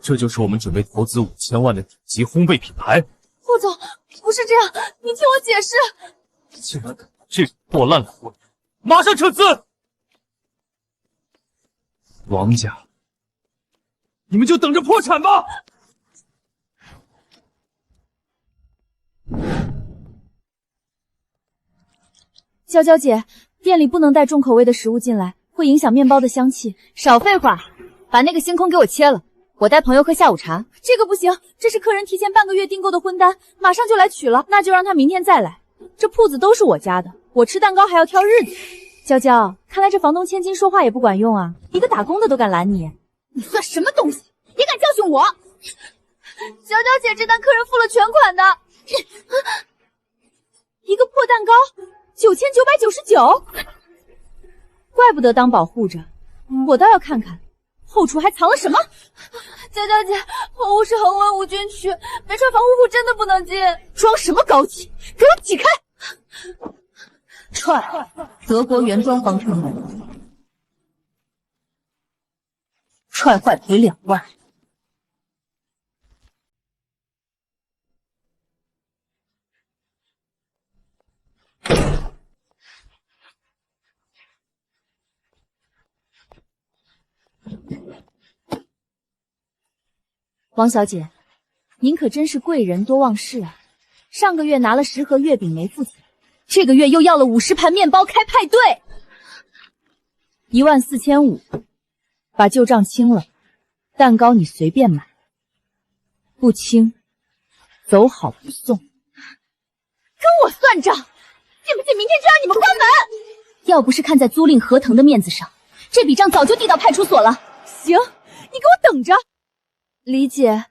这就是我们准备投资5000万的顶级烘焙品牌。顾总，不是这样，你听我解释。竟然敢拿这种破烂来混，马上撤资！王家，你们就等着破产吧！娇娇姐，店里不能带重口味的食物进来，会影响面包的香气。少废话，把那个星空给我切了，我带朋友喝下午茶。这个不行，这是客人提前半个月订购的婚单，马上就来取了，那就让他明天再来。这铺子都是我家的，我吃蛋糕还要挑日子。娇娇，看来这房东千金说话也不管用啊，一个打工的都敢拦你，你算什么东西？也敢教训我？娇娇姐，这单客人付了全款的，一个破蛋糕9999，怪不得当保护着，我倒要看看后厨还藏了什么。娇娇姐，棚屋是恒温无菌区，没穿防护服真的不能进。装什么高级？给我挤开！串，德国原装防尘门，踹坏赔2万。王小姐，您可真是贵人多忘事啊！上个月拿了10盒月饼没付钱，这个月又要了50盘面包开派对，14500，把旧账清了，蛋糕你随便买，不清走好不送。跟我算账，信不信明天就让你们关门？要不是看在租赁合同的面子上，这笔账早就递到派出所了。行，你给我等着。李姐，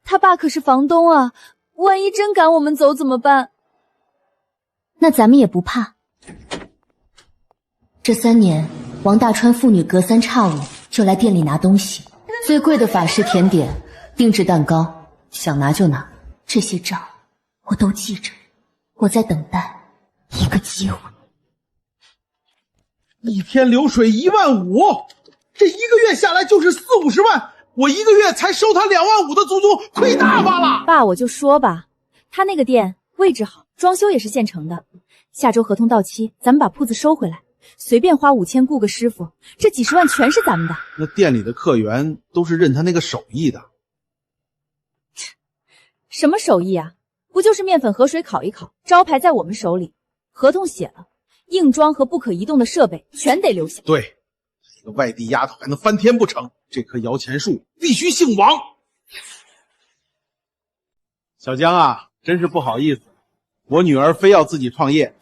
他爸可是房东啊，万一真赶我们走怎么办？那咱们也不怕。这3年，王大川父女隔三差五就来店里拿东西，最贵的法式甜点、定制蛋糕，想拿就拿。这些账我都记着，我在等待一个机会。一天流水15000，这一个月下来就是40-50万。我一个月才收他25000的租金，亏大发了。爸，我就说吧，他那个店位置好，装修也是现成的。下周合同到期，咱们把铺子收回来，随便花5000雇个师傅，这几10万全是咱们的。那店里的客源都是认他那个手艺的。什么手艺啊？不就是面粉和水烤一烤，招牌在我们手里，合同写了，硬装和不可移动的设备全得留下。对，一个外地丫头还能翻天不成？这棵摇钱树必须姓王。小江啊，真是不好意思，我女儿非要自己创业，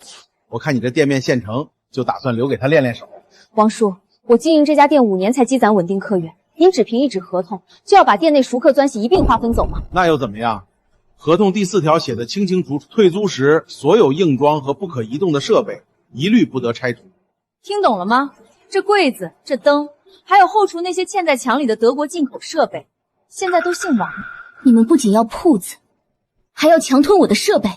我看你这店面现成，就打算留给她练练手。王叔，我经营这家店5年才积攒稳定客源，您只凭一纸合同就要把店内熟客钻系一并划分走吗？那又怎么样？合同第4条写的清清楚楚，退租时所有硬装和不可移动的设备一律不得拆除。听懂了吗？这柜子、这灯，还有后厨那些嵌在墙里的德国进口设备，现在都姓王。你们不仅要铺子，还要强吞我的设备。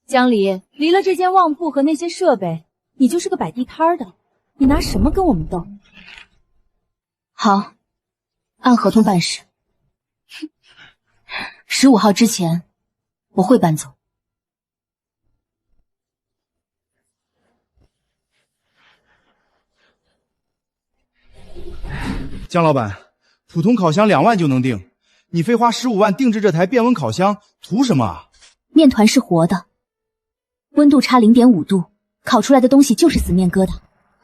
江离，离了这间旺铺和那些设备，你就是个摆地摊的，你拿什么跟我们斗？好，按合同办事。15号之前，我会搬走。江老板，普通烤箱2万就能定，你非花15万定制这台变温烤箱，图什么啊？面团是活的，温度差0.5度，烤出来的东西就是死面疙瘩。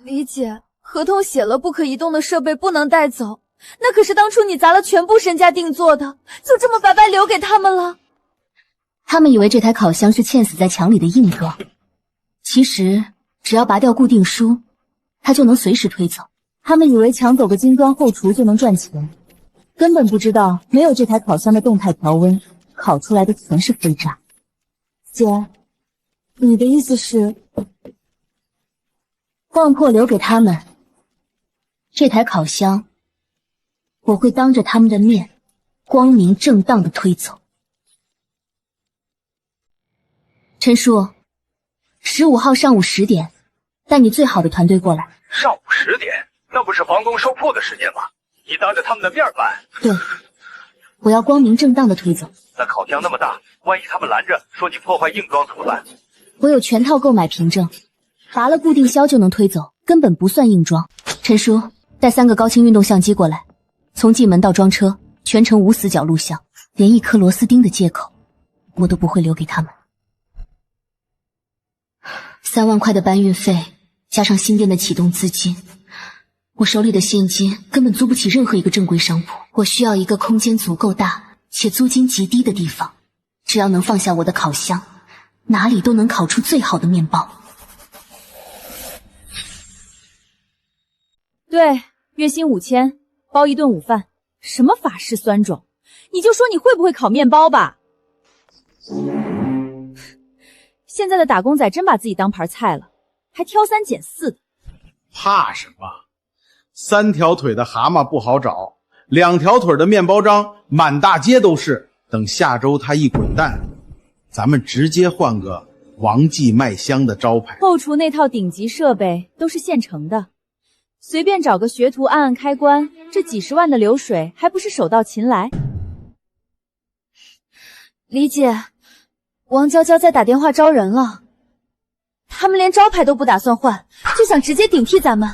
李姐，合同写了不可移动的设备不能带走，那可是当初你砸了全部身家定做的，就这么白白留给他们了。他们以为这台烤箱是嵌死在墙里的硬装，其实只要拔掉固定书，它就能随时推走。他们以为抢走个精装后厨就能赚钱，根本不知道没有这台烤箱的动态调温，烤出来的全是飞渣。姐，你的意思是？旺铺留给他们，这台烤箱我会当着他们的面光明正当的推走。陈叔，15号上午10点，带你最好的团队过来。上午10点，那不是房东收铺的时间吗？你当着他们的面办？对，我要光明正当的推走。那烤箱那么大，万一他们拦着说你破坏硬装怎么办？我有全套购买凭证，拔了固定销就能推走，根本不算硬装。陈叔，带3个高清运动相机过来，从进门到装车，全程无死角录像，连一颗螺丝钉的借口我都不会留给他们。3万块的搬运费，加上新店的启动资金，我手里的现金根本租不起任何一个正规商铺。我需要一个空间足够大且租金极低的地方，只要能放下我的烤箱，哪里都能烤出最好的面包。对，月薪5000，包1顿午饭，什么法式酸种，你就说你会不会烤面包吧。现在的打工仔真把自己当盘菜了，还挑3拣4的。怕什么？3条腿的蛤蟆不好找，2条腿的面包章满大街都是。等下周他一滚蛋，咱们直接换个王记麦香的招牌。后厨那套顶级设备都是现成的，随便找个学徒按按开关，这几10万的流水还不是手到擒来？李姐，王娇娇在打电话招人了，他们连招牌都不打算换，就想直接顶替咱们。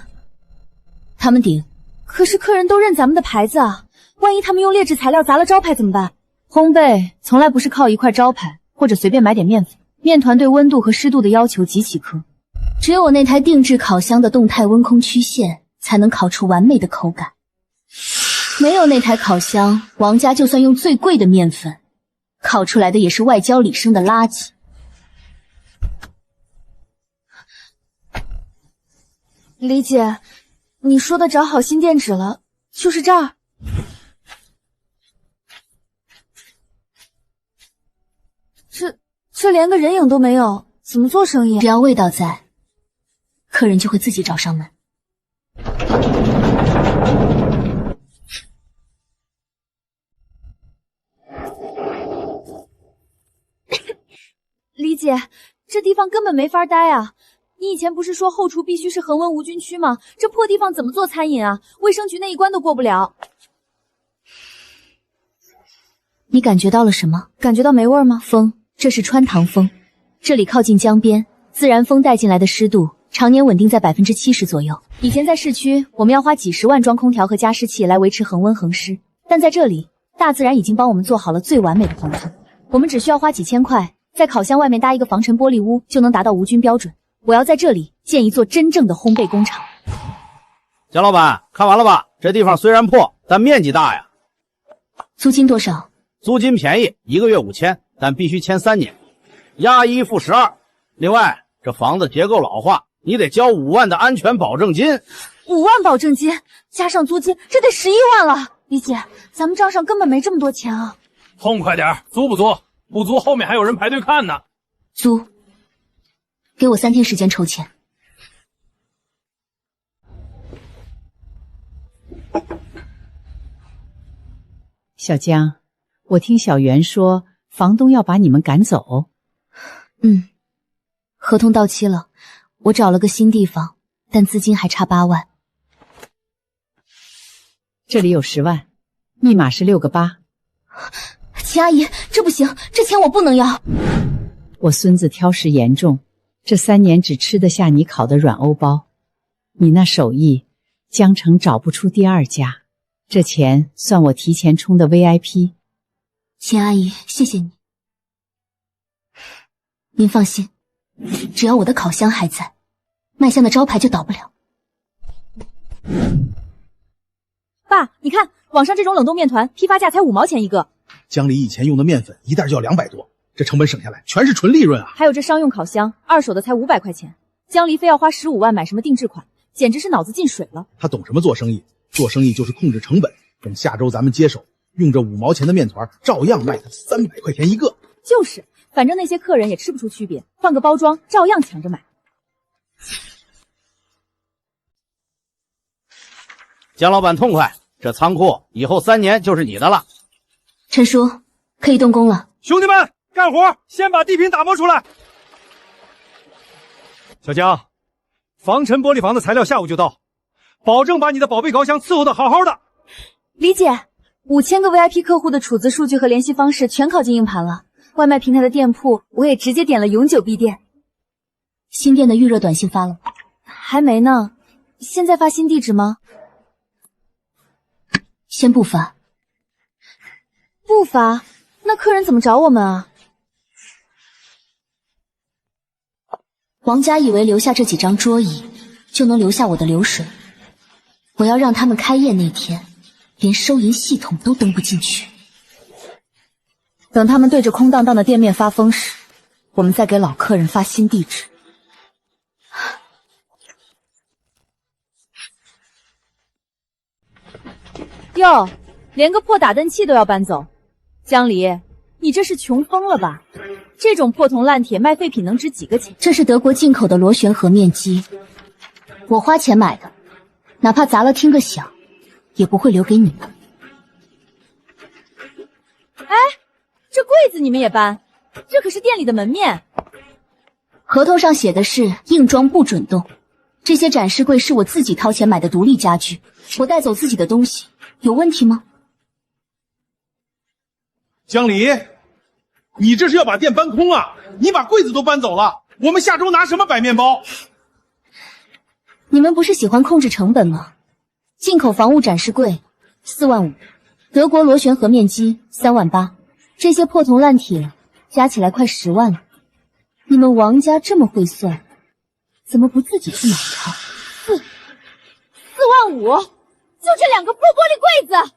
他们顶？可是客人都认咱们的牌子啊，万一他们用劣质材料砸了招牌怎么办？烘焙从来不是靠一块招牌或者随便买点面粉，面团对温度和湿度的要求极其苛，只有我那台定制烤箱的动态温空曲线才能烤出完美的口感。没有那台烤箱，王家就算用最贵的面粉，烤出来的也是外焦里生的垃圾。李姐，你说的找好新店址了，就是这儿。这连个人影都没有，怎么做生意？只要味道在，客人就会自己找上门。李姐，这地方根本没法待啊！你以前不是说后厨必须是恒温无菌区吗？这破地方怎么做餐饮啊？卫生局那一关都过不了。你感觉到了什么？感觉到霉味吗？风，这是川塘风，这里靠近江边，自然风带进来的湿度常年稳定在70%左右。以前在市区，我们要花几10万装空调和加湿器来维持恒温恒湿，但在这里，大自然已经帮我们做好了最完美的防尘。我们只需要花几千块，在烤箱外面搭一个防尘玻璃屋，就能达到无菌标准。我要在这里建一座真正的烘焙工厂。江老板，看完了吧？这地方虽然破，但面积大呀。租金多少？租金便宜，1个月5000，但必须签3年，押1付12。另外，这房子结构老化，你得交5万的安全保证金。5万保证金加上租金，这得11万了。李姐，咱们账上根本没这么多钱啊！痛快点，租不租？不租后面还有人排队看呢。租，给我3天时间筹钱。小江，我听小袁说，房东要把你们赶走。合同到期了，我找了个新地方，但资金还差8万。这里有10万，密码是6个8。齐阿姨，这不行，这钱我不能要。我孙子挑食严重，这3年只吃得下你烤的软欧包，你那手艺，江城找不出第2家。这钱算我提前充的 VIP。齐阿姨，谢谢你。您放心，只要我的烤箱还在，麦香的招牌就倒不了。爸，你看网上这种冷冻面团，批发价才5毛钱一个。江里以前用的面粉一袋就要200多，这成本省下来全是纯利润啊！还有这商用烤箱，二手的才500块钱，江离非要花15万买什么定制款，简直是脑子进水了。他懂什么做生意？做生意就是控制成本。等下周咱们接手，用这5毛钱的面团，照样卖他300块钱一个。就是，反正那些客人也吃不出区别，换个包装照样抢着买。江老板痛快，这仓库以后3年就是你的了。陈叔，可以动工了。兄弟们，干活，先把地坪打磨出来。小江，防尘玻璃房的材料下午就到，保证把你的宝贝烤箱伺候的好好的。李姐， 5000个 VIP 客户的储值数据和联系方式全拷进硬盘了。外卖平台的店铺我也直接点了永久闭店。新店的预热短信发了吗？还没呢，现在发新地址吗？先不发。不发？那客人怎么找我们啊？王家以为留下这几张桌椅就能留下我的流水，我要让他们开业那天连收银系统都登不进去。等他们对着空荡荡的店面发疯时，我们再给老客人发新地址。哟，连个破打灯器都要搬走，江离，你这是穷疯了吧？这种破铜烂铁卖废品能值几个钱？这是德国进口的螺旋和面机，我花钱买的，哪怕砸了听个响，也不会留给你们。哎，这柜子你们也搬？这可是店里的门面。合同上写的是硬装不准动，这些展示柜是我自己掏钱买的独立家具，我带走自己的东西，有问题吗？江离，你这是要把店搬空啊？你把柜子都搬走了，我们下周拿什么摆面包？你们不是喜欢控制成本吗？进口防务展示柜4万5，德国螺旋和面机3万8，这些破铜烂铁加起来快10万了。你们王家这么会算，怎么不自己去买它？4万5，就这2个破玻璃柜子。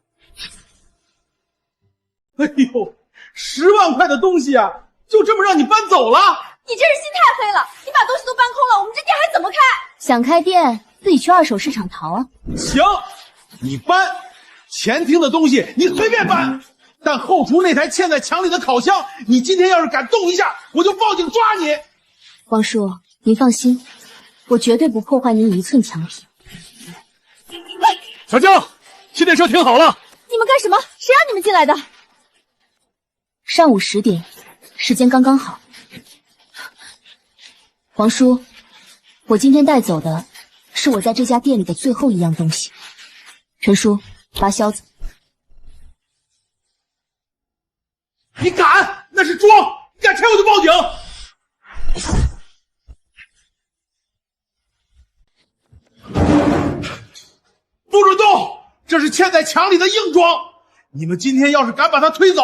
哎呦，10万块的东西啊，就这么让你搬走了？你真是心太黑了！你把东西都搬空了，我们这店还怎么开？想开店，自己去二手市场淘啊。行，你搬，前厅的东西你随便搬，但后厨那台嵌在墙里的烤箱，你今天要是敢动一下，我就报警抓你。王叔，您放心，我绝对不破坏您1寸墙皮。小江，新电车停好了。你们干什么？谁让你们进来的？上午10点，时间刚刚好。王叔，我今天带走的是我在这家店里的最后一样东西。陈叔，拔销子。你敢？那是装！你敢拆我就报警！不准动！这是嵌在墙里的硬装，你们今天要是敢把它推走，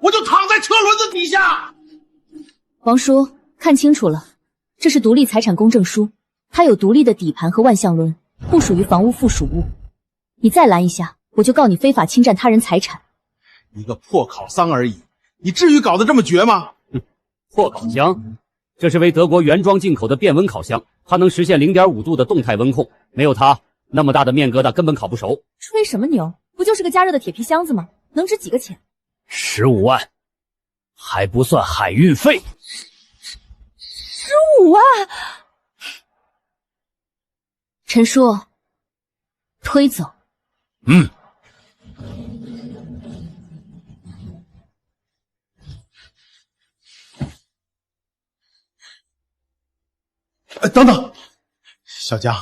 我就躺在车轮子底下。王叔，看清楚了，这是独立财产公证书，它有独立的底盘和万向轮，不属于房屋附属物。你再拦一下，我就告你非法侵占他人财产。一个破烤箱而已，你至于搞得这么绝吗？破烤箱，这是为德国原装进口的变温烤箱，它能实现0.5度的动态温控，没有它，那么大的面疙瘩根本烤不熟。吹什么牛？不就是个加热的铁皮箱子吗？能值几个钱？15万，还不算海运费。15万！陈叔，推走。嗯。等等，小江，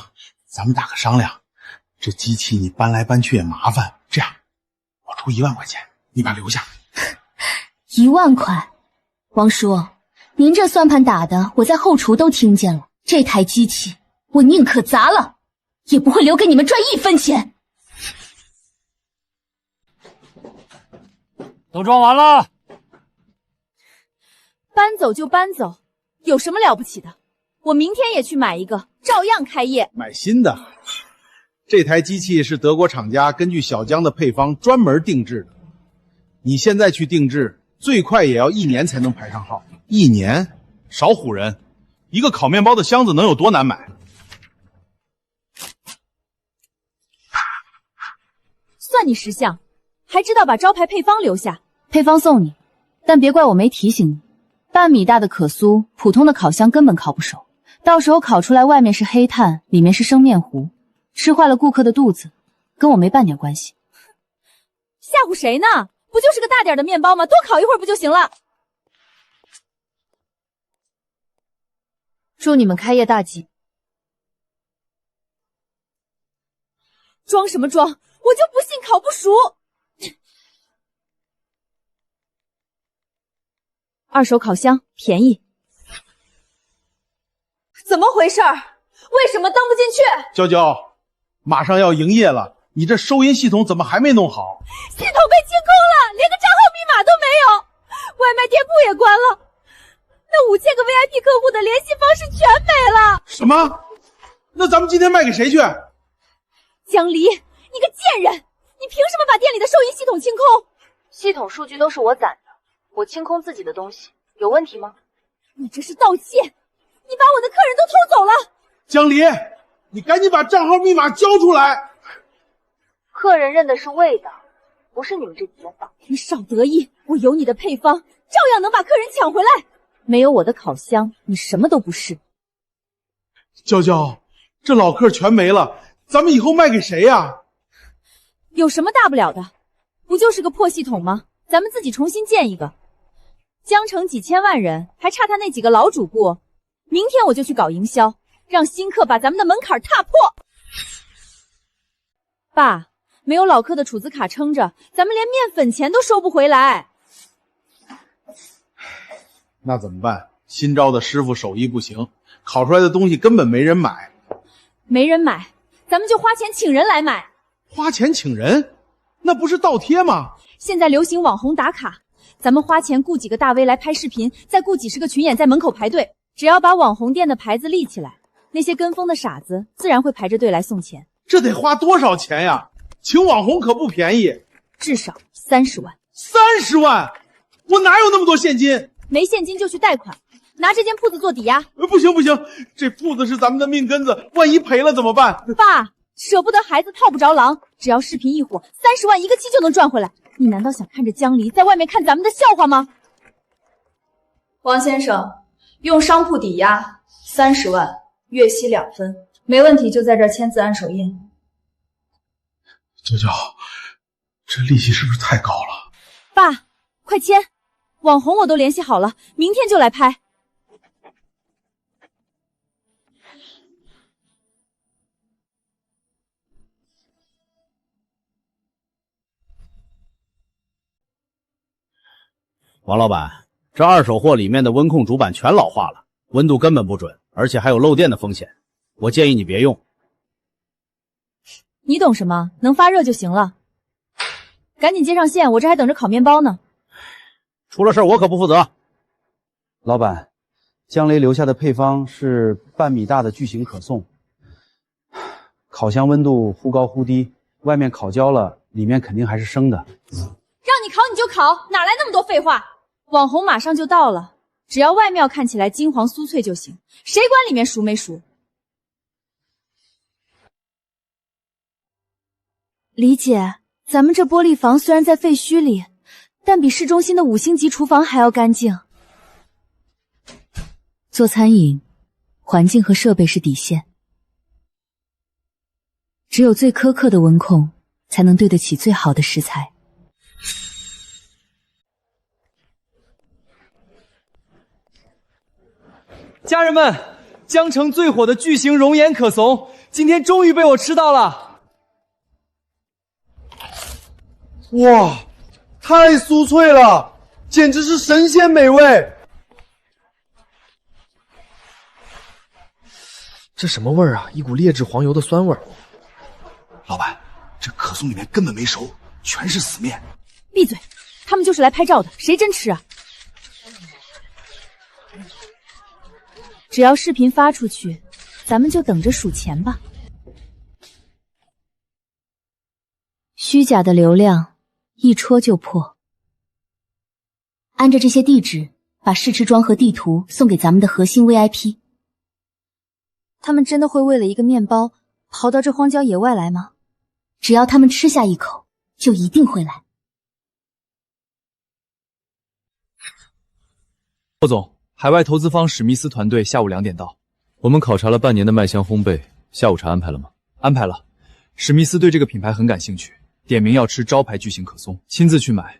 咱们打个商量，这机器你搬来搬去也麻烦，这样，我出1万块钱，你把它留下。1万块，王叔，您这算盘打的，我在后厨都听见了。这台机器，我宁可砸了，也不会留给你们赚1分钱。都装完了，搬走就搬走，有什么了不起的？我明天也去买一个，照样开业。买新的，这台机器是德国厂家根据小江的配方专门定制的。你现在去定制，最快也要1年才能排上号。1年？少唬人！一个烤面包的箱子能有多难买？算你识相，还知道把招牌配方留下。配方送你，但别怪我没提醒你。半米大的可酥，普通的烤箱根本烤不熟。到时候烤出来外面是黑炭，里面是生面糊，吃坏了顾客的肚子，跟我没半点关系。吓唬谁呢？不就是个大点的面包吗？多烤一会儿不就行了？祝你们开业大吉。装什么装？我就不信烤不熟。二手烤箱便宜。怎么回事？为什么登不进去？娇娇，马上要营业了，你这收银系统怎么还没弄好？系统被清空了，连个账号密码都没有，外卖店铺也关了，那5000个 VIP 客户的联系方式全没了。什么？那咱们今天卖给谁去？江离，你个贱人，你凭什么把店里的收银系统清空？系统数据都是我攒的，我清空自己的东西，有问题吗？你这是盗窃，你把我的客人都偷走了。江离，你赶紧把账号密码交出来。客人认的是味道，不是你们这几间房。你少得意，我有你的配方，照样能把客人抢回来。没有我的烤箱，你什么都不是。娇娇，这老客全没了，咱们以后卖给谁呀？有什么大不了的？不就是个破系统吗？咱们自己重新建一个。江城几千万人，还差他那几个老主顾。明天我就去搞营销，让新客把咱们的门槛踏破。爸，没有老客的储资卡撑着，咱们连面粉钱都收不回来。那怎么办？新招的师傅手艺不行，烤出来的东西根本没人买。没人买，咱们就花钱请人来买。花钱请人？那不是倒贴吗？现在流行网红打卡，咱们花钱雇几个大 V 来拍视频，再雇几十个群演在门口排队。只要把网红店的牌子立起来，那些跟风的傻子自然会排着队来送钱。这得花多少钱呀？请网红可不便宜，至少30万。30万？我哪有那么多现金？没现金就去贷款，拿这间铺子做抵押。不行不行，这铺子是咱们的命根子，万一赔了怎么办？爸，舍不得孩子套不着狼，只要视频一火，30万一个期就能赚回来。你难道想看着江离在外面看咱们的笑话吗？王先生，用商铺抵押30万，月息2分，没问题就在这儿签字按手印。娇娇，这利息是不是太高了？爸，快签！网红我都联系好了，明天就来拍。王老板，这二手货里面的温控主板全老化了，温度根本不准，而且还有漏电的风险。我建议你别用。你懂什么？能发热就行了。赶紧接上线，我这还等着烤面包呢。出了事我可不负责。老板，江雷留下的配方是半米大的巨型可颂，烤箱温度忽高忽低，外面烤焦了，里面肯定还是生的。让你烤你就烤，哪来那么多废话？网红马上就到了，只要外面看起来金黄酥脆就行，谁管里面熟没熟？李姐，咱们这玻璃房虽然在废墟里，但比市中心的5星级厨房还要干净。做餐饮，环境和设备是底线，只有最苛刻的温控，才能对得起最好的食材。家人们，江城最火的巨型熔岩可颂，今天终于被我吃到了！哇，太酥脆了，简直是神仙美味！这什么味儿啊？一股劣质黄油的酸味儿。老板，这可颂里面根本没熟，全是死面。闭嘴！他们就是来拍照的，谁真吃啊？只要视频发出去，咱们就等着数钱吧。虚假的流量一戳就破。按照这些地址，把试吃装和地图送给咱们的核心 VIP。他们真的会为了一个面包跑到这荒郊野外来吗？只要他们吃下一口，就一定会来。霍总，海外投资方史密斯团队下午2点到。我们考察了半年的麦香烘焙，下午茶安排了吗？安排了。史密斯对这个品牌很感兴趣，点名要吃招牌巨型可颂，亲自去买。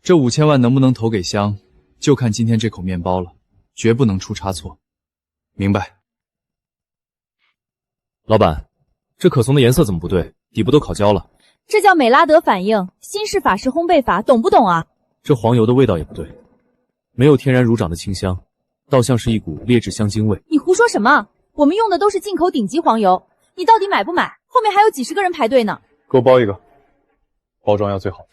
这5000万能不能投给香，就看今天这口面包了，绝不能出差错。明白。老板，这可颂的颜色怎么不对？底部都烤焦了。这叫美拉德反应，新式法式烘焙法，懂不懂啊？这黄油的味道也不对。没有天然乳长的清香，倒像是一股劣质香精味。你胡说什么？我们用的都是进口顶级黄油，你到底买不买？后面还有几十个人排队呢。给我包一个，包装要最好。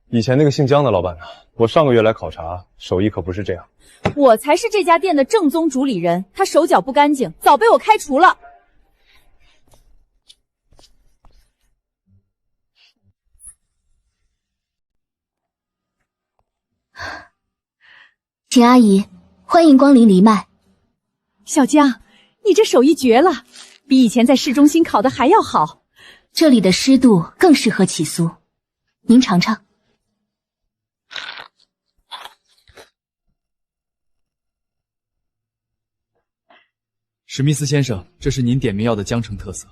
以前那个姓姜的老板呢？我上个月来考察，手艺可不是这样。我才是这家店的正宗主理人，他手脚不干净，早被我开除了。秦阿姨，欢迎光临黎麦。小江，你这手艺绝了，比以前在市中心烤的还要好。这里的湿度更适合起酥，您尝尝。史密斯先生，这是您点名要的江城特色。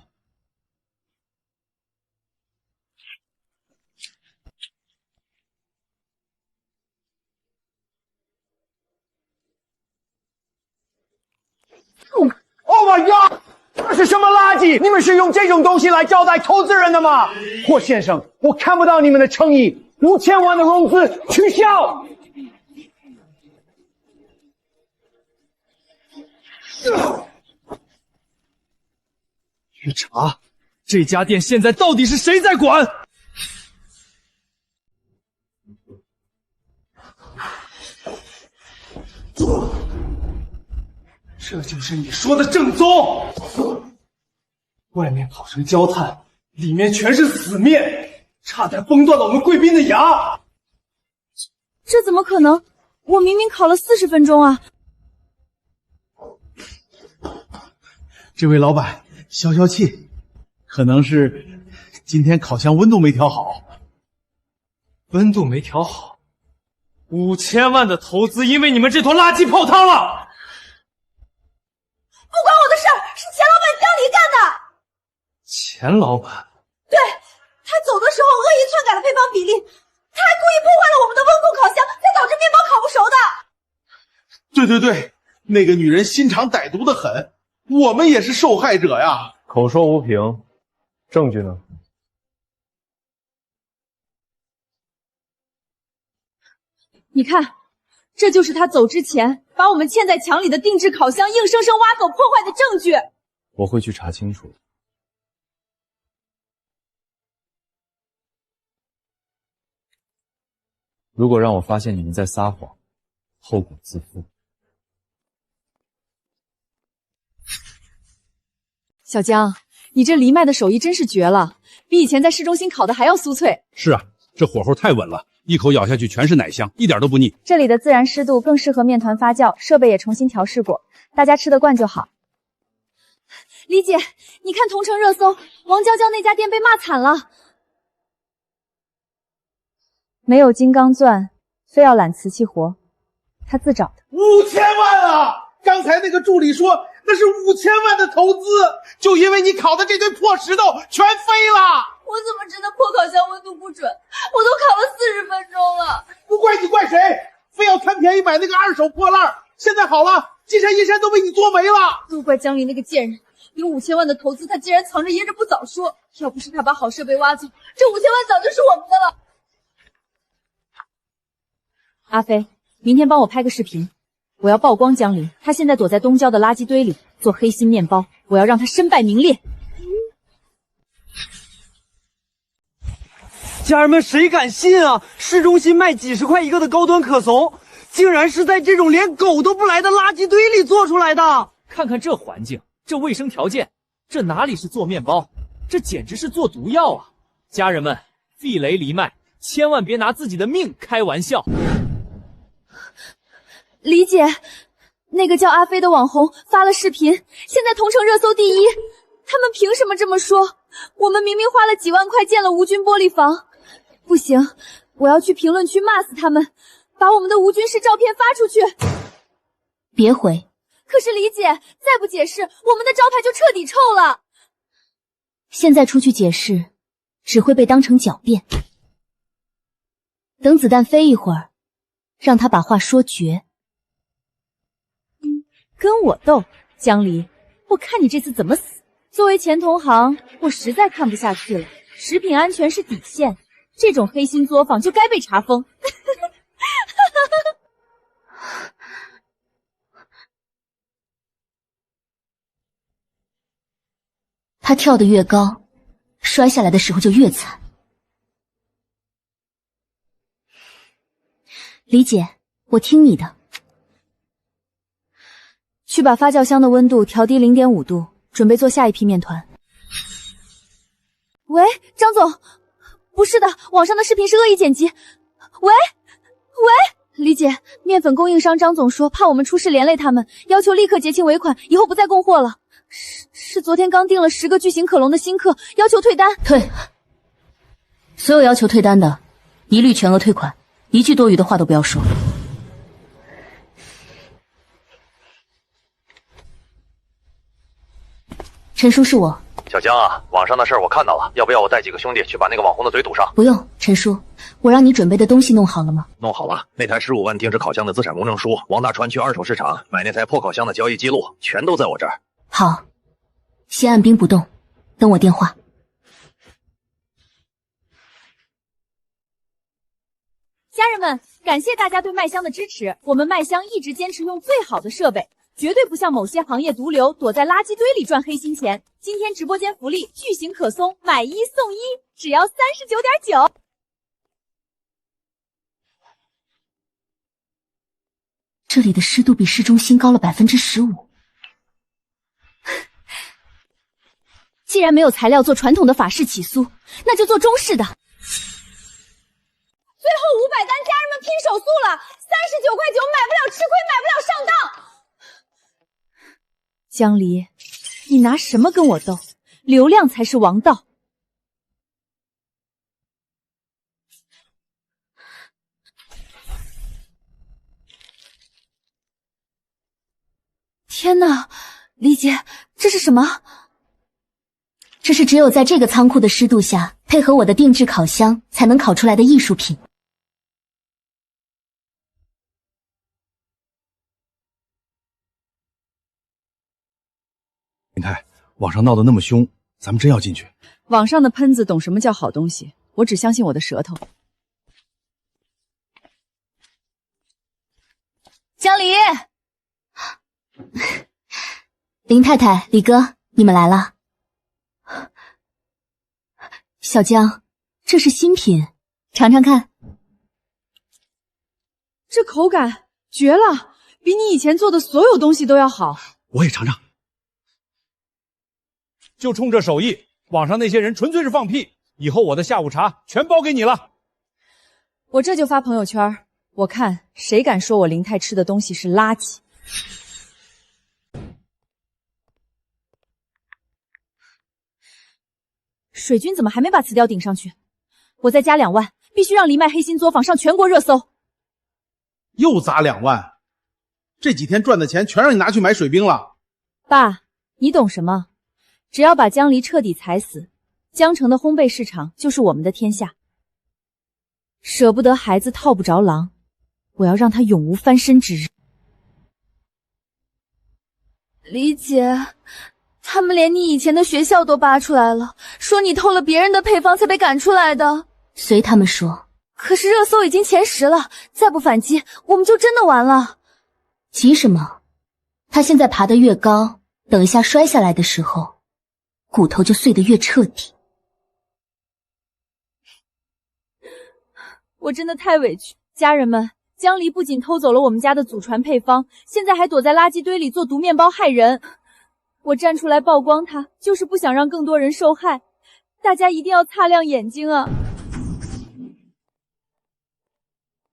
Oh my god！ 这是什么垃圾？你们是用这种东西来招待投资人的吗？霍先生，我看不到你们的诚意，5000万的融资取消。去查这家店现在到底是谁在管？这就是你说的正宗。外面烤成焦炭，里面全是死面，差点崩断了我们贵宾的牙。这怎么可能？我明明烤了40分钟啊！这位老板，消消气，可能是今天烤箱温度没调好。温度没调好，5000万的投资因为你们这坨垃圾泡汤了。不关我的事儿，是钱老板江离干的。钱老板？对，他走的时候恶意篡改了配方比例，他还故意破坏了我们的温控烤箱，才导致面包烤不熟的。对对对，那个女人心肠歹毒的很，我们也是受害者呀。口说无凭，证据呢？你看，这就是他走之前把我们嵌在墙里的定制烤箱硬生生挖走破坏的证据。我会去查清楚。如果让我发现你们在撒谎，后果自负。小江，你这藜麦的手艺真是绝了，比以前在市中心烤的还要酥脆。是啊，这火候太稳了，一口咬下去全是奶香，一点都不腻。这里的自然湿度更适合面团发酵，设备也重新调试过，大家吃得惯就好。李姐，你看同城热搜，王娇娇那家店被骂惨了。没有金刚钻，非要揽瓷器活，他自找的。5000万啊！刚才那个助理说那是5000万的投资，就因为你烤的这堆破石头全飞了。我怎么知道破烤箱温度不准？我都烤了40分钟了。不怪你怪谁？非要贪便宜买那个二手破烂，现在好了，金山银山都被你做没了。都怪江离那个贱人，有5000万的投资，他竟然藏着掖着不早说。要不是他把好设备挖走，这5000万早就是我们的了。阿飞，明天帮我拍个视频，我要曝光江离，他现在躲在东郊的垃圾堆里做黑心面包，我要让他身败名裂。家人们，谁敢信啊？市中心卖几十块一个的高端可颂，竟然是在这种连狗都不来的垃圾堆里做出来的！看看这环境，这卫生条件，这哪里是做面包，这简直是做毒药啊！家人们，避雷藜麦，千万别拿自己的命开玩笑。李姐，那个叫阿飞的网红发了视频，现在同城热搜第一，他们凭什么这么说？我们明明花了几万块建了无菌玻璃房。不行，我要去评论区骂死他们，把我们的无菌室照片发出去。别回。可是李姐，再不解释，我们的招牌就彻底臭了。现在出去解释，只会被当成狡辩。等子弹飞一会儿，让他把话说绝。跟我斗，江离，我看你这次怎么死。作为前同行，我实在看不下去了。食品安全是底线，这种黑心作坊就该被查封。他跳得越高，摔下来的时候就越惨。李姐，我听你的。去把发酵箱的温度调低0.5度，准备做下一批面团。喂，张总，不是的，网上的视频是恶意剪辑。喂，李姐，面粉供应商张总说怕我们出事连累他们，要求立刻结清尾款，以后不再供货了。是昨天刚订了10个巨型可隆的新客，要求退单。退，所有要求退单的，一律全额退款，一句多余的话都不要说。陈叔是我。小江啊，网上的事儿我看到了，要不要我带几个兄弟去把那个网红的嘴堵上？不用，陈叔，我让你准备的东西弄好了吗？弄好了，那台15万定制烤箱的资产公证书，王大川去二手市场买那台破烤箱的交易记录，全都在我这儿。好，先按兵不动，等我电话。家人们，感谢大家对麦香的支持，我们麦香一直坚持用最好的设备，绝对不像某些行业毒瘤躲在垃圾堆里赚黑心钱。今天直播间福利，巨型可松买1送1，只要39.9。这里的湿度比市中心高了15%。既然没有材料做传统的法式起酥，那就做中式的。最后500单，家人们拼手速了，39.9买不了吃亏，买不了上当。江离，你拿什么跟我斗？流量才是王道。天哪，李姐，这是什么？这是只有在这个仓库的湿度下，配合我的定制烤箱才能烤出来的艺术品。林太，网上闹得那么凶，咱们真要进去？网上的喷子懂什么叫好东西，我只相信我的舌头。江离，林太太、李哥，你们来了。小江，这是新品，尝尝看。这口感绝了，比你以前做的所有东西都要好。我也尝尝。就冲这手艺，网上那些人纯粹是放屁。以后我的下午茶全包给你了。我这就发朋友圈，我看谁敢说我林太吃的东西是垃圾。水军怎么还没把词条顶上去？我再加2万，必须让黎麦黑心作坊上全国热搜。又砸2万，这几天赚的钱全让你拿去买水冰了。爸，你懂什么？只要把江离彻底踩死，江城的烘焙市场就是我们的天下。舍不得孩子套不着狼，我要让他永无翻身之日。李姐，他们连你以前的学校都扒出来了，说你偷了别人的配方才被赶出来的。随他们说。可是热搜已经前10了，再不反击，我们就真的完了。急什么？他现在爬得越高，等一下摔下来的时候，骨头就碎得越彻底。我真的太委屈，家人们，江离不仅偷走了我们家的祖传配方，现在还躲在垃圾堆里做毒面包害人。我站出来曝光他，就是不想让更多人受害。大家一定要擦亮眼睛啊！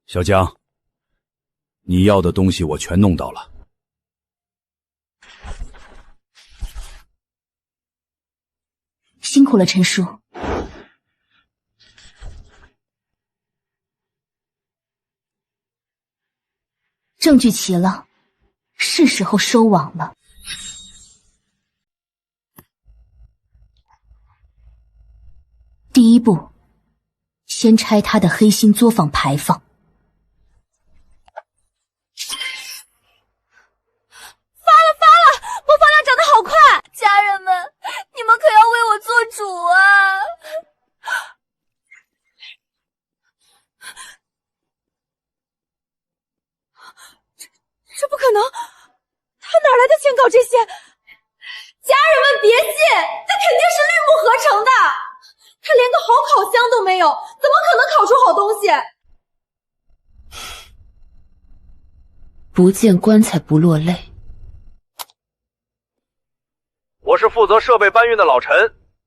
小江，你要的东西我全弄到了。辛苦了，陈叔。证据齐了，是时候收网了。第一步，先拆他的黑心作坊牌坊。发了！播放量涨得好快！家人们，你们可要为我做主啊！这不可能！他哪来的钱搞这些？家人们别信，他肯定好东西。不见棺材不落泪。我是负责设备搬运的老陈，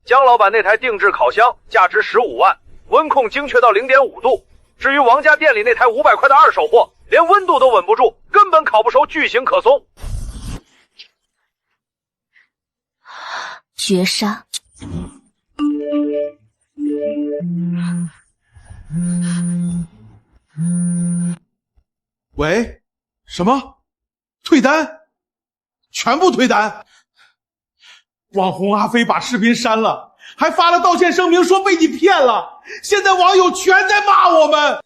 江老板那台定制烤箱价值15万，温控精确到0.5度。至于王家店里那台500块的二手货，连温度都稳不住，根本烤不熟巨型可松。绝杀！喂，什么？退单？全部退单？网红阿飞把视频删了，还发了道歉声明，说被你骗了。现在网友全在骂我们。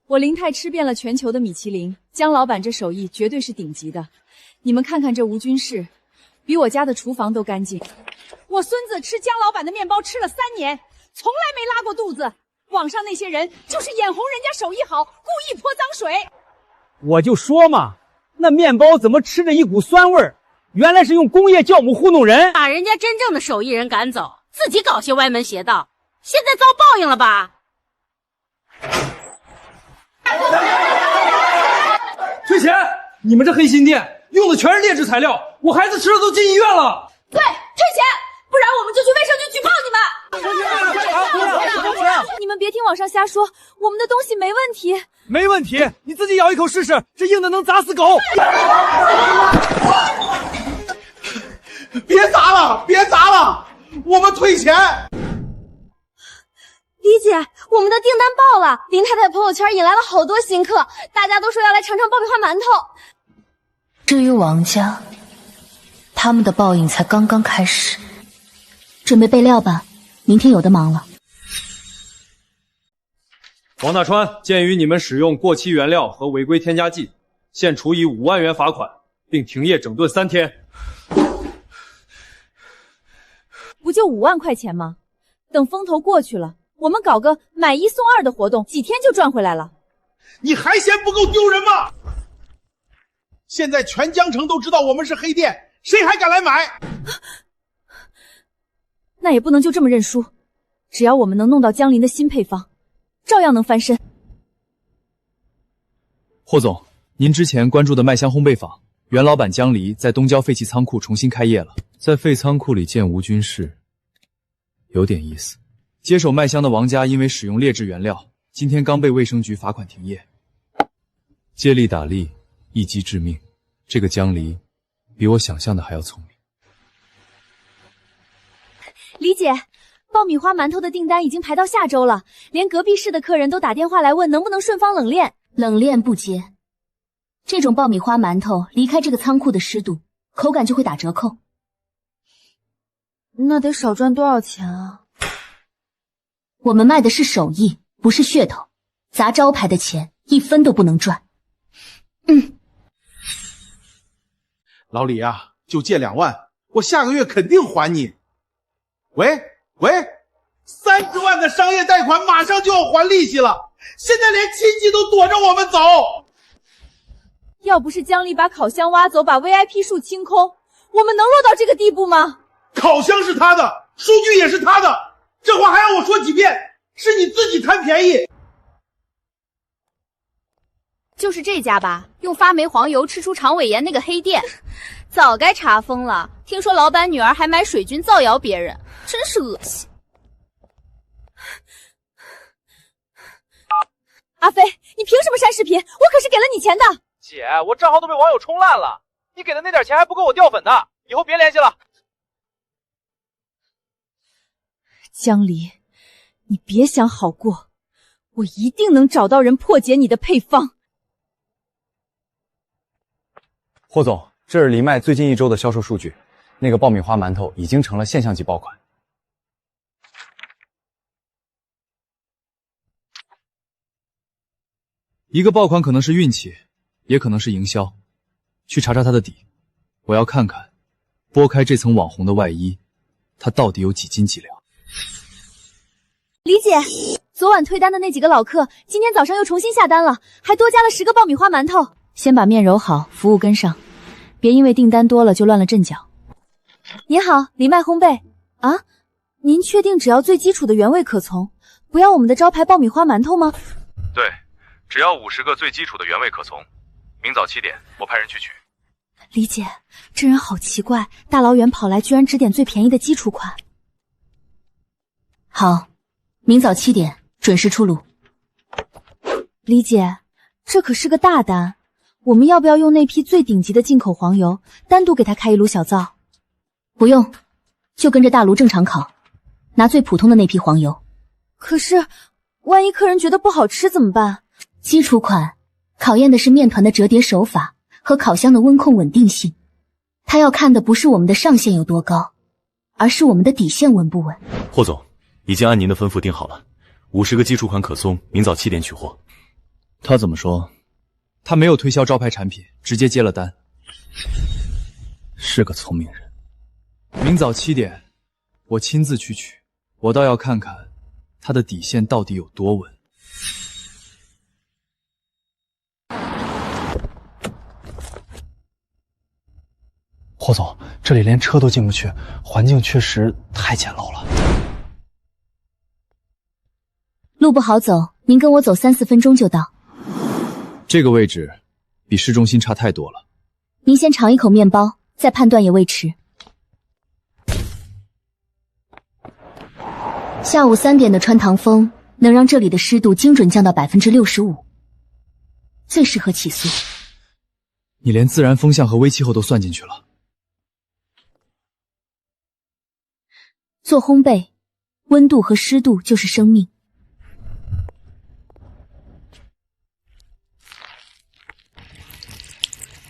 我林泰吃遍了全球的米其林，江老板这手艺绝对是顶级的。你们看看这无菌室，比我家的厨房都干净。我孙子吃江老板的面包吃了3年，从来没拉过肚子。网上那些人就是眼红人家手艺好，故意泼脏水。我就说嘛，那面包怎么吃着一股酸味儿？原来是用工业酵母糊弄人，把人家真正的手艺人赶走，自己搞些歪门邪道，现在遭报应了吧？退钱！你们这黑心店用的全是劣质材料，我孩子吃了都进医院了。对，退钱，不然我们就去卫生局举报你们。你们别听网上瞎说，我们的东西没问题。没问题，你自己咬一口试试，这硬的能砸死狗。别砸了，别砸了，我们退钱。李姐，我们的订单爆了，林太太朋友圈引来了好多新客，大家都说要来尝尝爆米花馒头。至于王家，他们的报应才刚刚开始。准备备料吧，明天有的忙了。王大川，鉴于你们使用过期原料和违规添加剂，现处以5万元罚款，并停业整顿3天。不就5万块钱吗？等风头过去了，我们搞个买1送2的活动，几天就赚回来了。你还嫌不够丢人吗？现在全江城都知道我们是黑店，谁还敢来买？那也不能就这么认输，只要我们能弄到江林的新配方，照样能翻身。霍总，您之前关注的麦香烘焙坊，原老板江离在东郊废弃仓库重新开业了，在废仓库里建无菌室，有点意思。接手麦香的王家因为使用劣质原料，今天刚被卫生局罚款停业。借力打力，一击致命，这个江离比我想象的还要聪明。李姐，爆米花馒头的订单已经排到下周了，连隔壁市的客人都打电话来问能不能顺丰冷链。冷链不接，这种爆米花馒头离开这个仓库的湿度，口感就会打折扣。那得少赚多少钱啊？我们卖的是手艺，不是噱头，砸招牌的钱1分都不能赚。老李啊，就借2万，我下个月肯定还你。喂，30万的商业贷款马上就要还利息了，现在连亲戚都躲着我们走。要不是江离把烤箱挖走，把 VIP 数清空，我们能落到这个地步吗？烤箱是他的，数据也是他的，这话还要我说几遍？是你自己贪便宜。就是这家吧，用发霉黄油吃出肠胃炎那个黑店，早该查封了。听说老板女儿还买水军造谣别人，真是恶心。阿飞，你凭什么删视频？我可是给了你钱的。姐，我账号都被网友冲烂了，你给的那点钱还不够我掉粉的，以后别联系了。江离，你别想好过，我一定能找到人破解你的配方。霍总，这是黎麦最近1周的销售数据，那个爆米花馒头已经成了现象级爆款。一个爆款可能是运气，也可能是营销，去查查它的底。我要看看，剥开这层网红的外衣，它到底有几斤几两。李姐，昨晚退单的那几个老客，今天早上又重新下单了，还多加了10个爆米花馒头。先把面揉好，服务跟上，别因为订单多了就乱了阵脚。您好，黎麦烘焙啊，您确定只要最基础的原味可从，不要我们的招牌爆米花馒头吗？对，只要50个最基础的原味可颂。明早7点，我派人去取。李姐，这人好奇怪，大老远跑来居然只点最便宜的基础款。好，明早7点准时出炉。李姐，这可是个大单，我们要不要用那批最顶级的进口黄油，单独给他开一炉小灶？不用，就跟着大炉正常烤，拿最普通的那批黄油。可是，万一客人觉得不好吃怎么办？基础款考验的是面团的折叠手法和烤箱的温控稳定性，他要看的不是我们的上限有多高，而是我们的底线稳不稳。霍总，已经按您的吩咐订好了，50个基础款可颂，明早7点取货。他怎么说？他没有推销招牌产品，直接接了单。是个聪明人。明早7点，我亲自去取，我倒要看看他的底线到底有多稳。霍总，这里连车都进不去，环境确实太简陋了。路不好走，您跟我走3-4分钟就到。这个位置比市中心差太多了。您先尝一口面包，再判断也未迟。下午3点的穿堂风能让这里的湿度精准降到65%，最适合起酥。你连自然风向和微气候都算进去了。做烘焙，温度和湿度就是生命。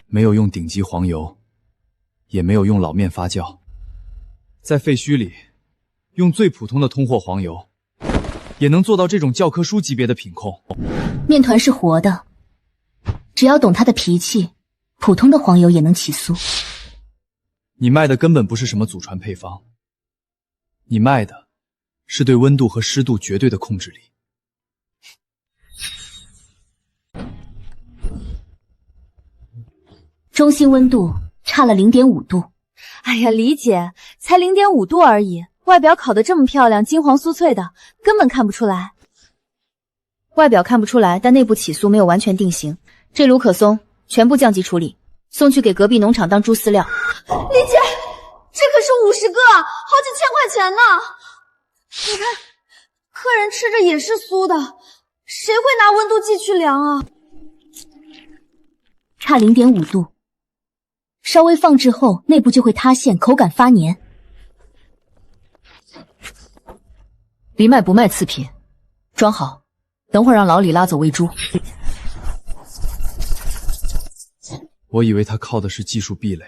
没有用顶级黄油，也没有用老面发酵，在废墟里用最普通的通货黄油，也能做到这种教科书级别的品控。面团是活的，只要懂它的脾气，普通的黄油也能起酥。你卖的根本不是什么祖传配方，你卖的是对温度和湿度绝对的控制力。中心温度差了0.5度。哎呀，李姐，才0.5度而已，外表烤得这么漂亮，金黄酥脆的，根本看不出来。外表看不出来，但内部起酥没有完全定型。这炉可松全部降级处理，送去给隔壁农场当猪饲料。李姐，这可是50个，好几千块钱呢。你看，客人吃着也是酥的，谁会拿温度计去量啊？差0.5度。稍微放置后，内部就会塌陷，口感发黏。藜麦不卖次品，装好，等会儿让老李拉走喂猪。我以为他靠的是技术壁垒，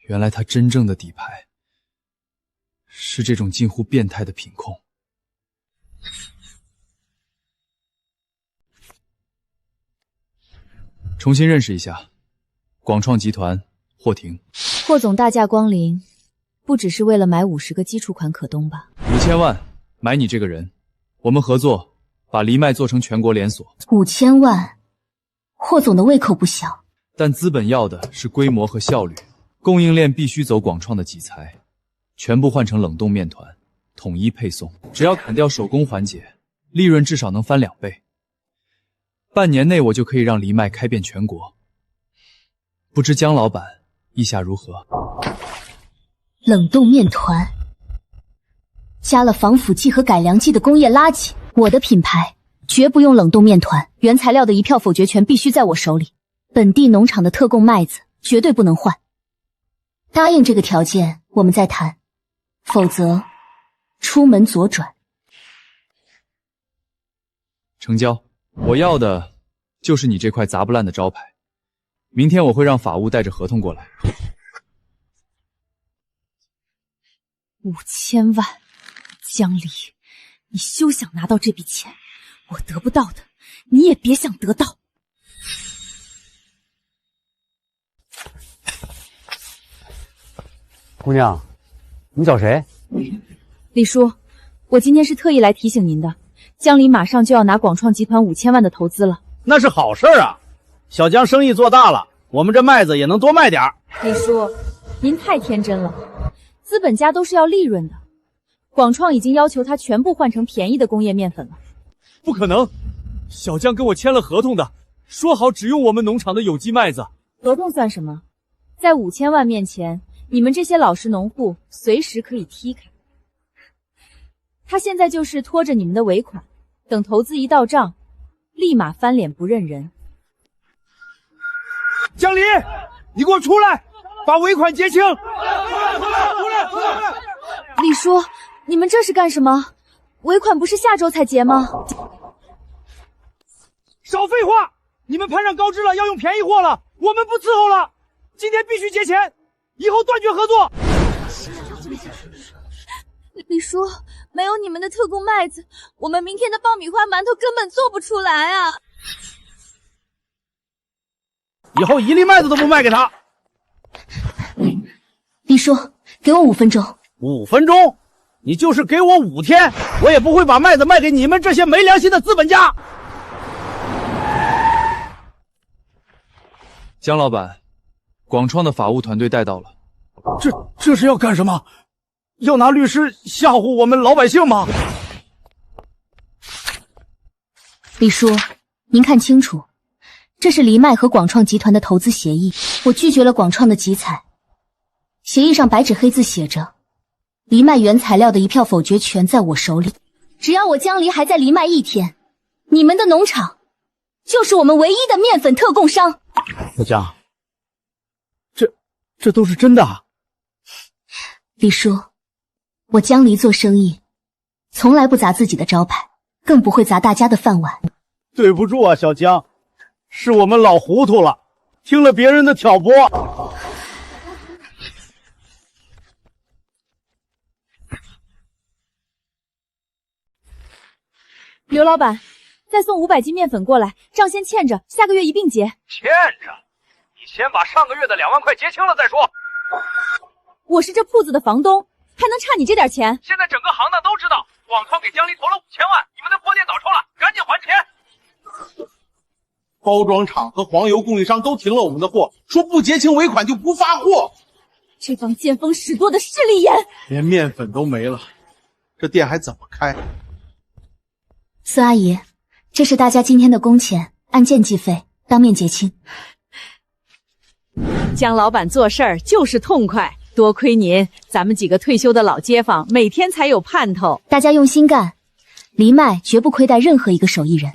原来他真正的底牌是这种近乎变态的品控。重新认识一下。广创集团，霍婷。霍总大驾光临，不只是为了买50个基础款可东吧？5000万买你这个人，我们合作把藜麦做成全国连锁。5000万，霍总的胃口不小。但资本要的是规模和效率，供应链必须走广创的己材，全部换成冷冻面团，统一配送。只要砍掉手工环节，利润至少能翻2倍。半年内我就可以让藜麦开遍全国。不知江老板意下如何？冷冻面团，加了防腐剂和改良剂的工业垃圾。我的品牌绝不用冷冻面团，原材料的一票否决权必须在我手里。本地农场的特供麦子绝对不能换。答应这个条件，我们再谈，否则出门左转。成交。我要的就是你这块砸不烂的招牌。明天我会让法务带着合同过来。5000万，江离，你休想拿到这笔钱，我得不到的，你也别想得到。姑娘，你找谁？李叔，我今天是特意来提醒您的，江离马上就要拿广创集团5000万的投资了。那是好事啊，小江生意做大了，我们这麦子也能多卖点儿。李叔，您太天真了，资本家都是要利润的，广创已经要求他全部换成便宜的工业面粉了。不可能，小江跟我签了合同的，说好只用我们农场的有机麦子。合同算什么？在5000万面前，你们这些老实农户随时可以踢开。他现在就是拖着你们的尾款，等投资一到账，立马翻脸不认人。江离，你给我出来，把尾款结清！李叔，你们这是干什么？尾款不是下周才结吗？少废话！你们攀上高枝了，要用便宜货了，我们不伺候了。今天必须结钱，以后断绝合作。李叔，没有你们的特供麦子，我们明天的爆米花馒头根本做不出来啊！以后1粒麦子都不卖给他。李叔，给我5分钟。5分钟？你就是给我5天，我也不会把麦子卖给你们这些没良心的资本家。江老板，广创的法务团队带到了。这是要干什么？要拿律师吓唬我们老百姓吗？李叔，您看清楚，这是黎麦和广创集团的投资协议，我拒绝了广创的集采。协议上白纸黑字写着，黎麦原材料的一票否决权在我手里，只要我江离还在黎麦1天，你们的农场就是我们唯一的面粉特供商。小江，这都是真的啊？李叔，我江离做生意从来不砸自己的招牌，更不会砸大家的饭碗。对不住啊，小江，是我们老糊涂了，听了别人的挑拨。刘老板，再送500斤面粉过来，账先欠着，下个月一并结。欠着？你先把上个月的2万块结清了再说。我是这铺子的房东，还能差你这点钱？现在整个行当都知道，广创给江离投了5000万，你们的破店早臭了，赶紧还钱！包装厂和黄油供应商都停了我们的货，说不结清尾款就不发货。这帮见风使舵的势利眼，连面粉都没了，这店还怎么开？孙阿姨，这是大家今天的工钱，按件计费，当面结清。江老板做事儿就是痛快，多亏您，咱们几个退休的老街坊每天才有盼头。大家用心干，黎麦绝不亏待任何一个手艺人。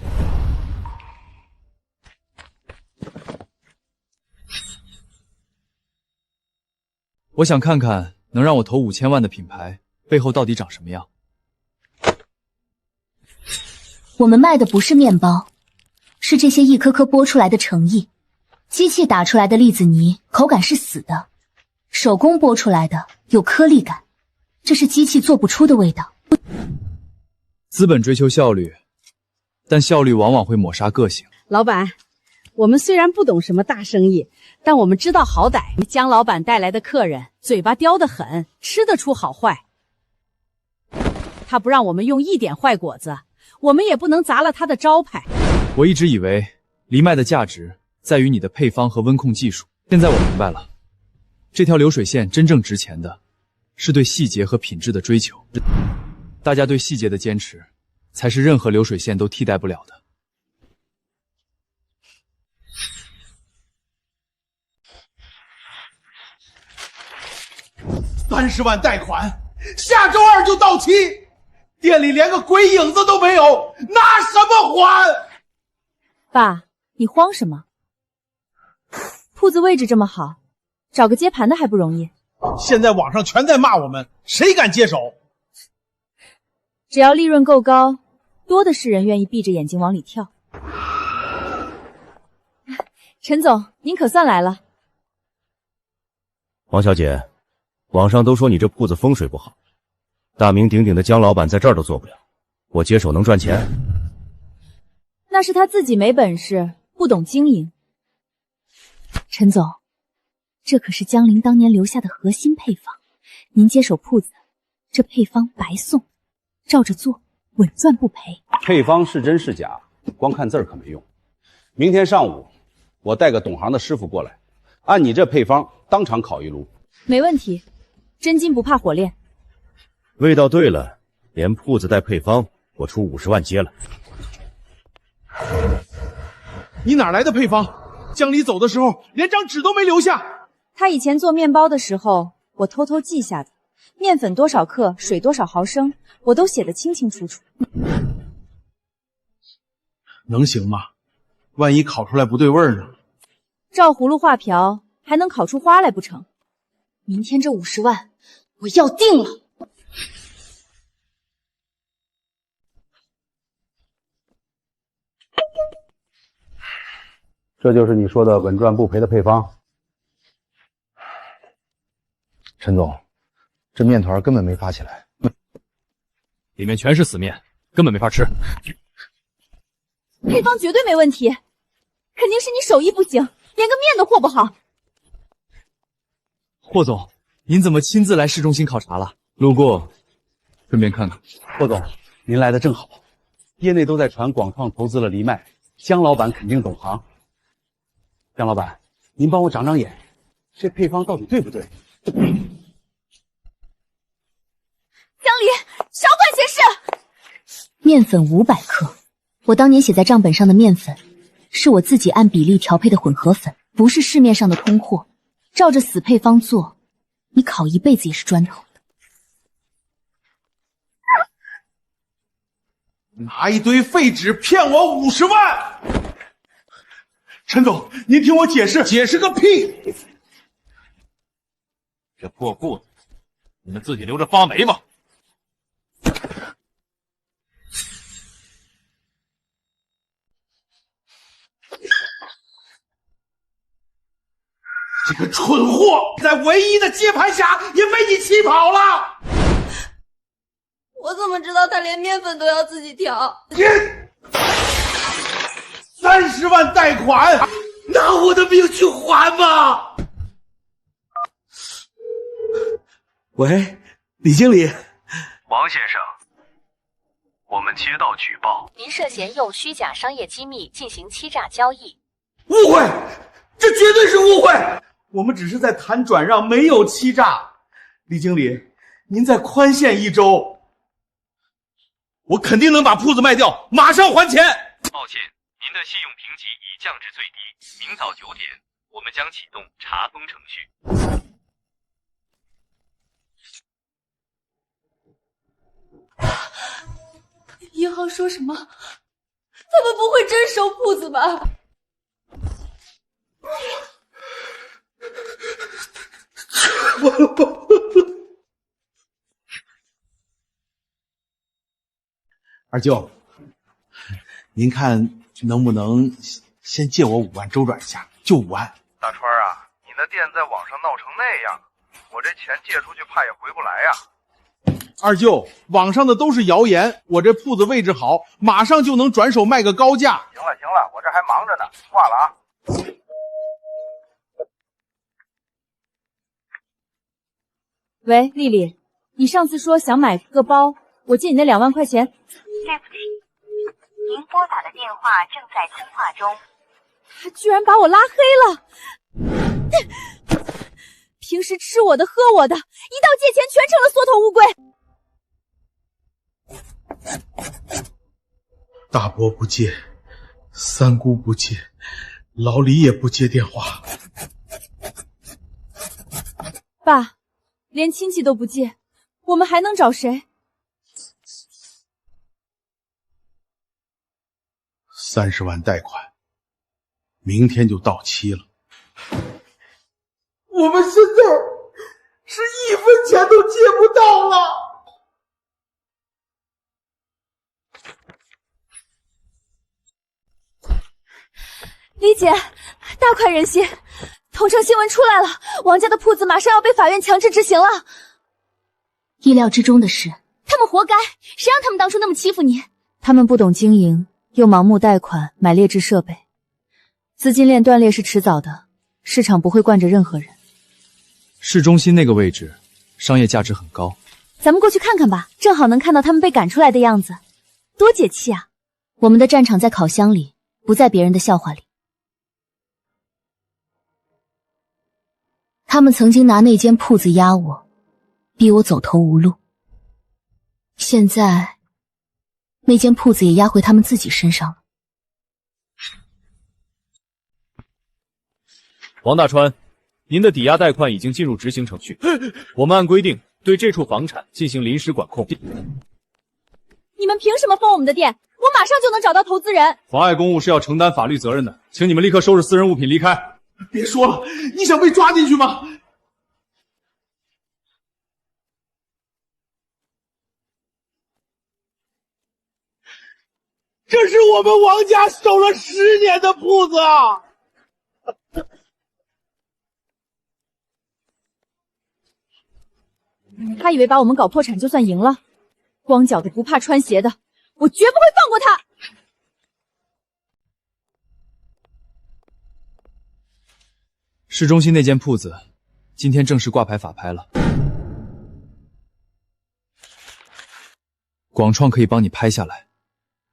我想看看能让我投5000万的品牌背后到底长什么样。我们卖的不是面包，是这些一颗颗剥出来的诚意。机器打出来的栗子泥口感是死的，手工剥出来的有颗粒感，这是机器做不出的味道。资本追求效率，但效率往往会抹杀个性。老板，我们虽然不懂什么大生意，但我们知道好歹。江老板带来的客人嘴巴刁得很，吃得出好坏。他不让我们用一点坏果子，我们也不能砸了他的招牌。我一直以为藜麦的价值在于你的配方和温控技术，现在我明白了，这条流水线真正值钱的是对细节和品质的追求。大家对细节的坚持，才是任何流水线都替代不了的。30万贷款，下周2就到期，店里连个鬼影子都没有，拿什么还？爸，你慌什么？铺子位置这么好，找个接盘的还不容易。现在网上全在骂我们，谁敢接手？只要利润够高，多的是人愿意闭着眼睛往里跳。陈总，您可算来了。王小姐，网上都说你这铺子风水不好，大名鼎鼎的江老板在这儿都做不了，我接手能赚钱？那是他自己没本事，不懂经营。陈总，这可是江林当年留下的核心配方，您接手铺子，这配方白送，照着做，稳赚不赔。配方是真是假，光看字儿可没用。明天上午，我带个懂行的师傅过来，按你这配方当场烤一炉。没问题，真金不怕火炼。味道对了，连铺子带配方，我出50万接了。你哪来的配方？江离走的时候连张纸都没留下。他以前做面包的时候，我偷偷记下的，面粉多少克，水多少毫升，我都写得清清楚楚。能行吗？万一烤出来不对味儿呢？照葫芦画瓢，还能烤出花来不成？明天这50万，我要定了。这就是你说的稳赚不赔的配方。陈总，这面团根本没发起来，里面全是死面，根本没法吃。配方绝对没问题，肯定是你手艺不行，连个面都和不好。霍总，您怎么亲自来市中心考察了？路过，顺便看看。霍总，您来的正好，业内都在传广创投资了藜麦，姜老板肯定懂行。姜老板，您帮我长长眼，这配方到底对不对？江离，少管闲事！面粉500克，我当年写在账本上的面粉，是我自己按比例调配的混合粉，不是市面上的通货。照着死配方做，你烤一辈子也是砖头。拿一堆废纸骗我50万！陈总，您听我解释。解释个屁！这破裤子，你们自己留着发霉吧。这个蠢货，在唯一的接盘侠也被你气跑了。我怎么知道他连面粉都要自己调？30万贷款，拿我的命去还吧！喂，李经理。王先生，我们接到举报，您涉嫌用虚假商业机密进行欺诈交易。误会，这绝对是误会。我们只是在谈转让，没有欺诈。李经理，您再宽限1周，我肯定能把铺子卖掉，马上还钱。抱歉，您的信用评级已降至最低，明早9点，我们将启动查封程序。银行说什么？他们不会真收铺子吧？二舅，您看能不能先借我5万周转一下，就5万。大川啊，你那店在网上闹成那样，我这钱借出去怕也回不来呀。二舅，网上的都是谣言，我这铺子位置好，马上就能转手卖个高价。行了行了，我这还忙着呢，挂了啊。喂，丽丽，你上次说想买个包，我借你那2万块钱。对不起，您拨打的电话正在通话中。他居然把我拉黑了！平时吃我的喝我的，一到借钱全成了缩头乌龟。大伯不接，三姑不接，老李也不接电话。爸，连亲戚都不接，我们还能找谁？30万贷款，明天就到期了。我们现在是1分钱都借不到了。李姐，大快人心，同城新闻出来了，王家的铺子马上要被法院强制执行了。意料之中的事，他们活该，谁让他们当初那么欺负你？他们不懂经营，又盲目贷款买劣质设备，资金链断裂是迟早的，市场不会惯着任何人。市中心那个位置，商业价值很高。咱们过去看看吧，正好能看到他们被赶出来的样子，多解气啊！我们的战场在烤箱里，不在别人的笑话里。他们曾经拿那间铺子压我，逼我走投无路。现在那间铺子也压回他们自己身上了。王大川，您的抵押贷款已经进入执行程序，我们按规定对这处房产进行临时管控。你们凭什么封我们的店？我马上就能找到投资人。妨碍公务是要承担法律责任的，请你们立刻收拾私人物品离开。别说了，你想被抓进去吗？这是我们王家守了10年的铺子啊！他以为把我们搞破产就算赢了，光脚的不怕穿鞋的，我绝不会放过他。市中心那间铺子，今天正式挂牌法拍了。广创可以帮你拍下来，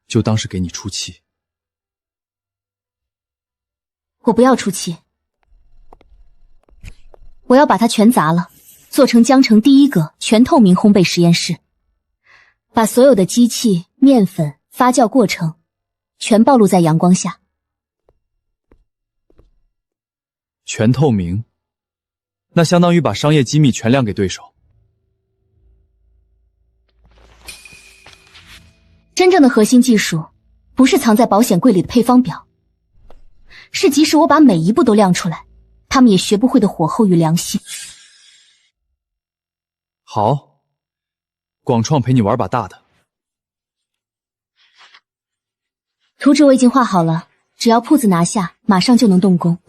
就当是给你出气。我不要出气，我要把它全砸了，做成江城第一个全透明烘焙实验室，把所有的机器、面粉、发酵过程全暴露在阳光下。全透明，那相当于把商业机密全亮给对手。真正的核心技术，不是藏在保险柜里的配方表，是即使我把每一步都亮出来，他们也学不会的火候与良心。好，广创陪你玩把大的。图纸我已经画好了，只要铺子拿下，马上就能动工。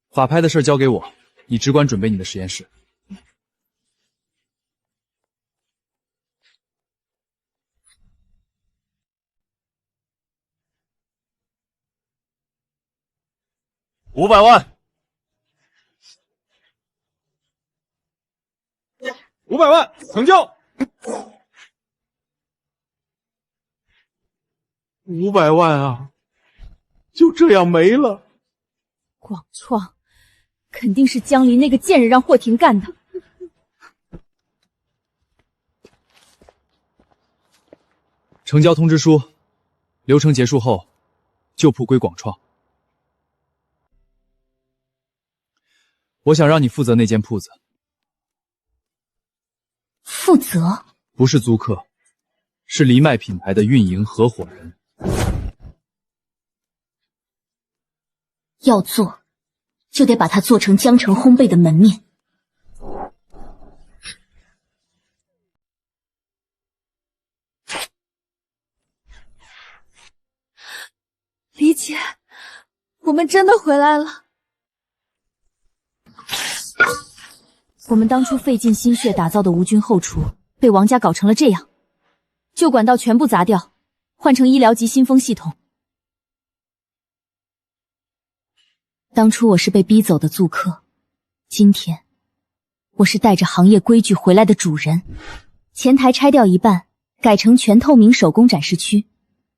法拍的事交给我，你只管准备你的实验室。500万，500万成交。500万啊，就这样没了。广创肯定是江离那个贱人让霍婷干的。成交通知书，流程结束后，旧铺归广创。我想让你负责那间铺子。负责？不是租客，是黎麦品牌的运营合伙人。要做，就得把它做成江城烘焙的门面。李姐，我们真的回来了。我们当初费尽心血打造的无菌后厨，被王家搞成了这样，旧管道全部砸掉，换成医疗级新风系统。当初我是被逼走的租客，今天我是带着行业规矩回来的主人。前台拆掉一半，改成全透明手工展示区，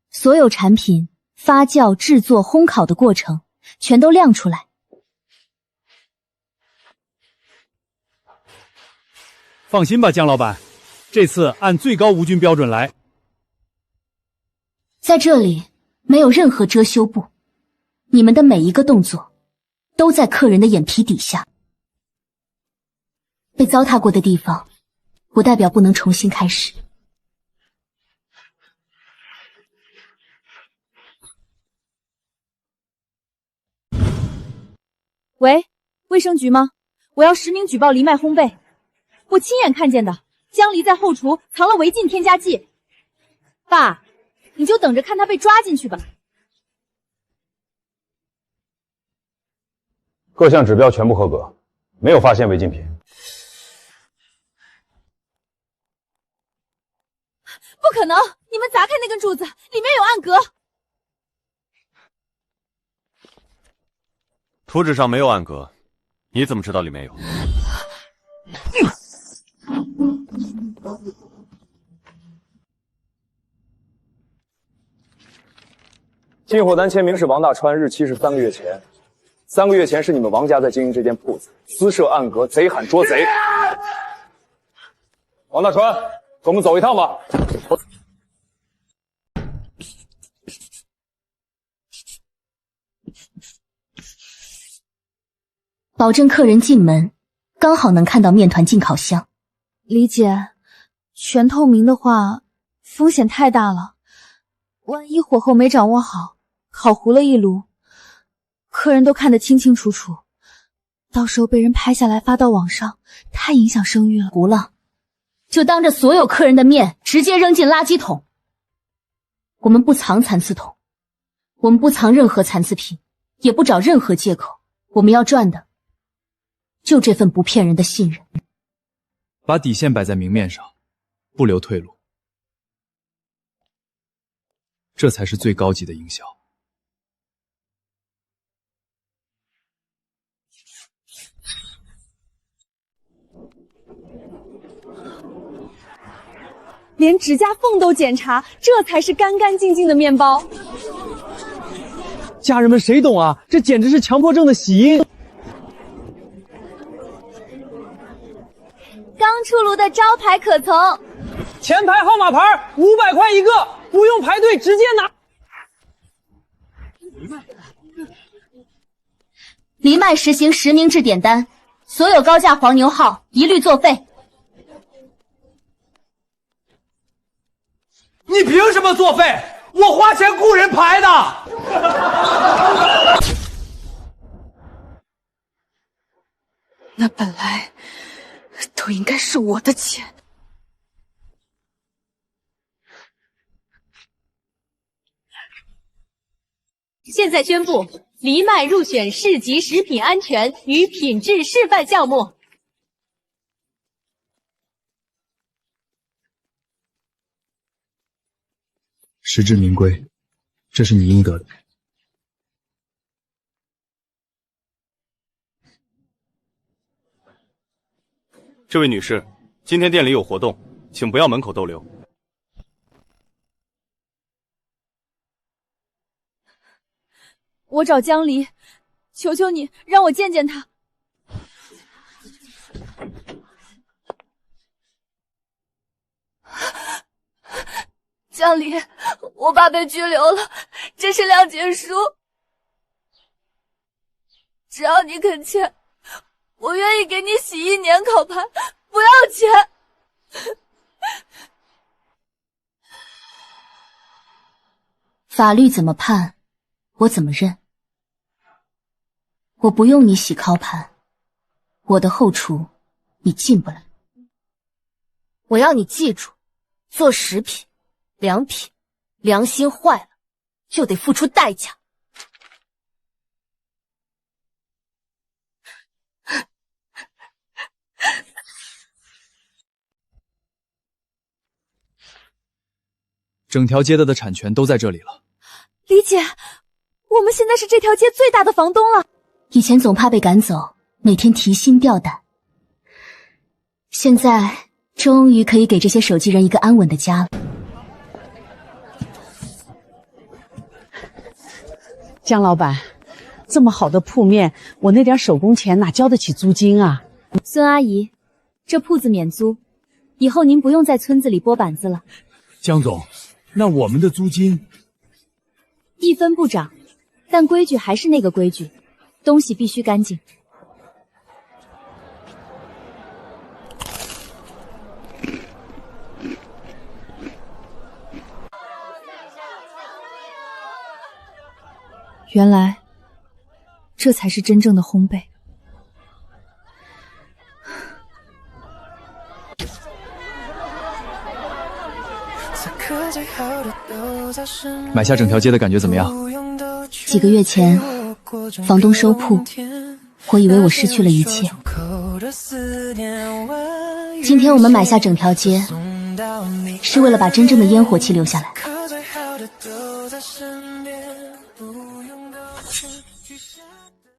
所有产品发酵、制作、烘烤的过程全都亮出来。放心吧，江老板，这次按最高无菌标准来。在这里没有任何遮羞布，你们的每一个动作都在客人的眼皮底下。被糟蹋过的地方，不代表不能重新开始。喂，卫生局吗？我要实名举报黎麦烘焙。我亲眼看见的，江离在后厨藏了违禁添加剂。爸，你就等着看他被抓进去吧。各项指标全部合格，没有发现违禁品。不可能！你们砸开那根柱子，里面有暗格。图纸上没有暗格，你怎么知道里面有？进货单签名是王大川，日期是3个月前。3个月前是你们王家在经营这间铺子，私设暗格，贼喊捉贼。王大川，跟我们走一趟吧。保证客人进门刚好能看到面团进烤箱。李姐，全透明的话风险太大了，万一火候没掌握好，烤糊了一炉，客人都看得清清楚楚，到时候被人拍下来发到网上，太影响声誉了。糊了，就当着所有客人的面直接扔进垃圾桶。我们不藏残次桶，我们不藏任何残次品，也不找任何借口，我们要赚的就这份不骗人的信任。把底线摆在明面上，不留退路，这才是最高级的营销。连指甲缝都检查，这才是干干净净的面包。家人们谁懂啊？这简直是强迫症的喜因。刚出炉的招牌可从，前排号码牌500块一个，不用排队直接拿。藜麦实行实名制点单，所有高价黄牛号一律作废。你凭什么作废？我花钱雇人排的。那本来都应该是我的钱。现在宣布，藜麦入选市级食品安全与品质示范项目。实至名归，这是你应得的。这位女士，今天店里有活动，请不要门口逗留。我找江离，求求你让我见见他。江离，我爸被拘留了，这是谅解书。只要你肯签，我愿意给你洗1年烤盘，不要钱。法律怎么判，我怎么认。我不用你洗烤盘，我的后厨你进不来。我要你记住，做食品、良品，良心坏了就得付出代价。整条街的产权都在这里了。李姐，我们现在是这条街最大的房东了。以前总怕被赶走，每天提心吊胆，现在终于可以给这些手机人一个安稳的家了。江老板，这么好的铺面，我那点手工钱哪交得起租金啊？孙阿姨，这铺子免租，以后您不用在村子里拨板子了。江总，那我们的租金1分不涨，但规矩还是那个规矩，东西必须干净。原来，这才是真正的烘焙。买下整条街的感觉怎么样？几个月前，房东收铺，我以为我失去了一切。今天我们买下整条街，是为了把真正的烟火气留下来。